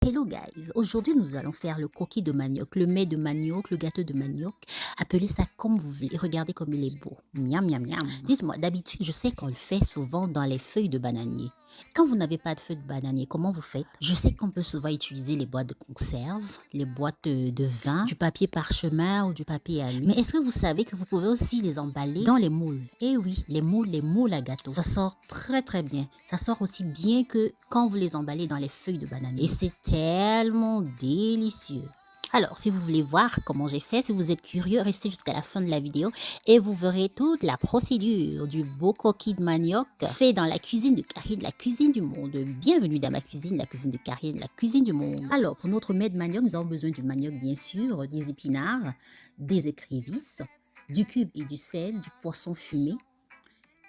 Hello guys, aujourd'hui nous allons faire le coquille de manioc, le mets de manioc, le gâteau de manioc. Appelez ça comme vous voulez. Regardez comme il est beau. Miam miam miam. Dites-moi, d'habitude je sais qu'on le fait souvent dans les feuilles de bananier. Quand vous n'avez pas de feuilles de bananier, comment vous faites? Je sais qu'on peut souvent utiliser les boîtes de conserve, les boîtes de vin, du papier parchemin ou du papier alu. Mais est-ce que vous savez que vous pouvez aussi les emballer dans les moules? Eh oui, les moules à gâteau. Ça sort très très bien. Ça sort aussi bien que quand vous les emballez dans les feuilles de bananier. Et c'est tellement délicieux. Alors, si vous voulez voir comment j'ai fait, si vous êtes curieux, restez jusqu'à la fin de la vidéo et vous verrez toute la procédure du beau coquille de manioc fait dans la cuisine de Karine, la cuisine du monde. Bienvenue dans ma cuisine, la cuisine de Karine, la cuisine du monde. Alors, pour notre mets de manioc, nous avons besoin du manioc, bien sûr, des épinards, des écrevisses, du cube et du sel, du poisson fumé,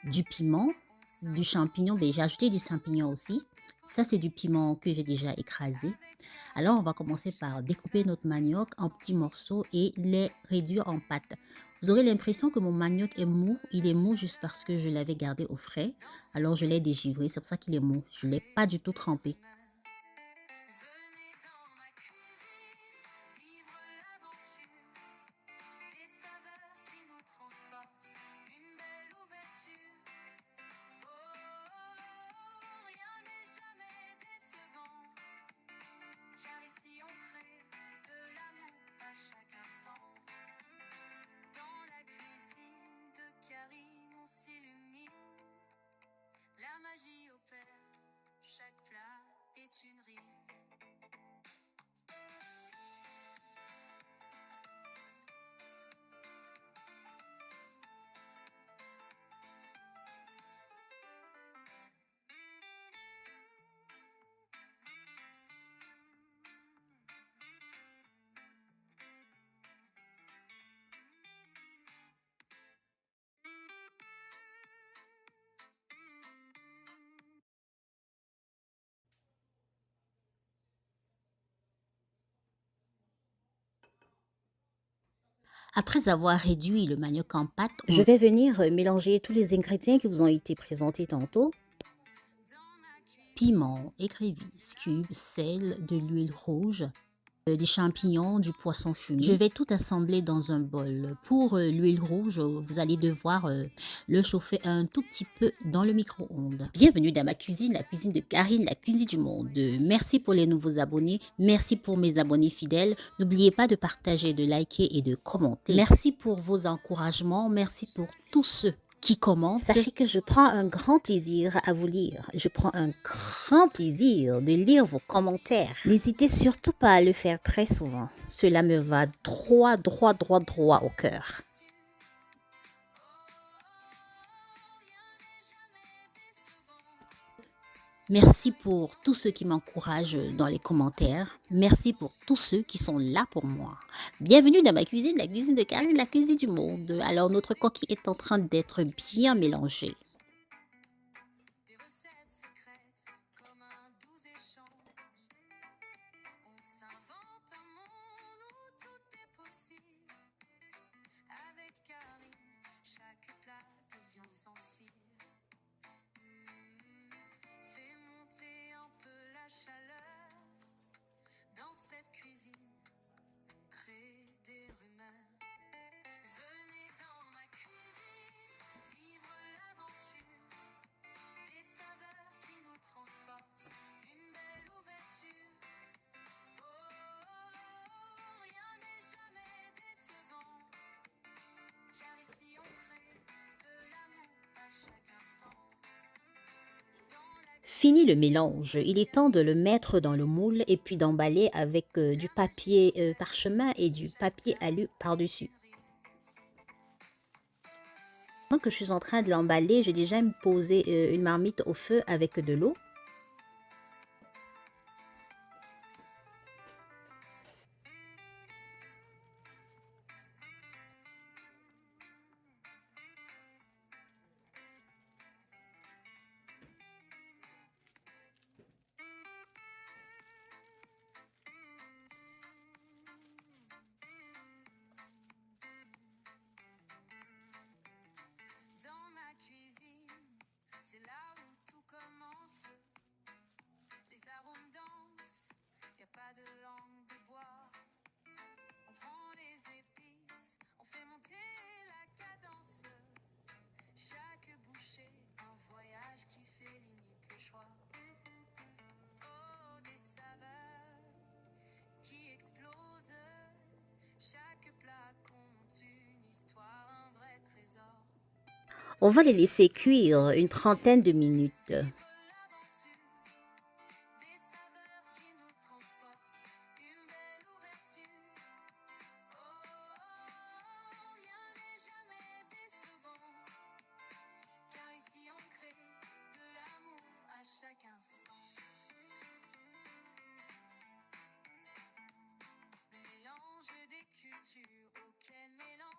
du piment, du champignon. Ben, j'ai ajouté des champignons aussi. Ça, c'est du piment que j'ai déjà écrasé. Alors, on va commencer par découper notre manioc en petits morceaux et les réduire en pâte. Vous aurez l'impression que mon manioc est mou. Il est mou juste parce que je l'avais gardé au frais. Alors, je l'ai dégivré. C'est pour ça qu'il est mou. Je ne l'ai pas du tout trempé. La magie opère, chaque plat est une rime. Après avoir réduit le manioc en pâte, je vais venir mélanger tous les ingrédients qui vous ont été présentés tantôt. Piment, écrevisses, cubes, sel, de l'huile rouge, des champignons, du poisson fumé. Je vais tout assembler dans un bol. Pour l'huile rouge, vous allez devoir le chauffer un tout petit peu dans le micro-ondes. Bienvenue dans ma cuisine, la cuisine de Karine, la cuisine du monde. Merci pour les nouveaux abonnés. Merci pour mes abonnés fidèles. N'oubliez pas de partager, de liker et de commenter. Merci pour vos encouragements. Merci pour tous ceux qui commentent. Sachez que je prends un grand plaisir à vous lire. Je prends un grand plaisir de lire vos commentaires. N'hésitez surtout pas à le faire très souvent. Cela me va droit au cœur. Merci pour tous ceux qui m'encouragent dans les commentaires. Merci pour tous ceux qui sont là pour moi. Bienvenue dans ma cuisine, la cuisine de Karine, la cuisine du monde. Alors, notre coquille est en train d'être bien mélangée. Des recettes secrètes comme un doux échange. On s'invente un monde où tout est possible. Avec Karine, chaque plat devient sensible. Fais monter un peu la chaleur. Dans cette cuisine, on crée des rumeurs. Venez dans ma cuisine, vivre l'aventure. Des saveurs qui nous transportent, une belle ouverture. Oh, rien n'est jamais décevant. Car ici on crée de l'amour à chaque instant. Fini le mélange, il est temps de le mettre dans le moule et puis d'emballer avec du papier parchemin et du papier alu par-dessus. Pendant que je suis en train de l'emballer, j'ai déjà posé une marmite au feu avec de l'eau. Dans ma cuisine, c'est là où tout commence. On va les laisser cuire une trentaine de minutes. Des saveurs qui nous transportent, une belle ouverture. Rien n'est jamais décevant, car ici on crée de l'amour à chaque instant. Le mélange des cultures, auquel mélange.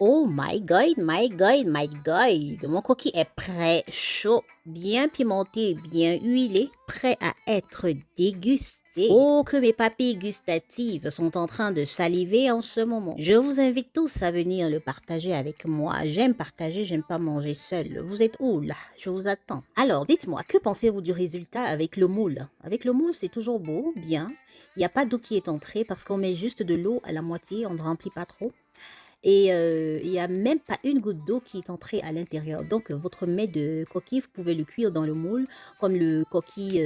Oh my God, my God, my God. Mon coquille est prêt, chaud, bien pimenté, bien huilé, prêt à être dégusté. Oh, que mes papilles gustatives sont en train de saliver en ce moment. Je vous invite tous à venir le partager avec moi. J'aime partager, j'aime pas manger seul. Vous êtes où là? Je vous attends. Alors, dites-moi, que pensez-vous du résultat avec le moule? Avec le moule, c'est toujours beau, bien. Il n'y a pas d'eau qui est entrée parce qu'on met juste de l'eau à la moitié, on ne remplit pas trop. Et il n'y a même pas une goutte d'eau qui est entrée à l'intérieur. Donc, votre mets de coquille, vous pouvez le cuire dans le moule, comme le coquille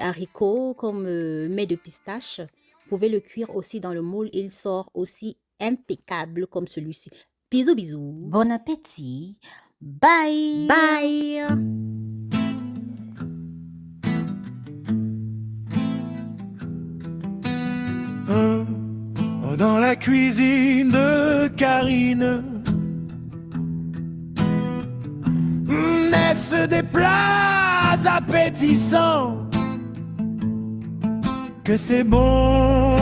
haricot, comme mets de pistache. Vous pouvez le cuire aussi dans le moule. Il sort aussi impeccable comme celui-ci. Bisous, bisous. Bon appétit. Bye. Bye. Dans la cuisine de Karine naissent des plats appétissants. Que c'est bon,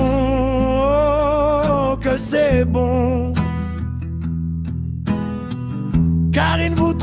que c'est bon. Karine vous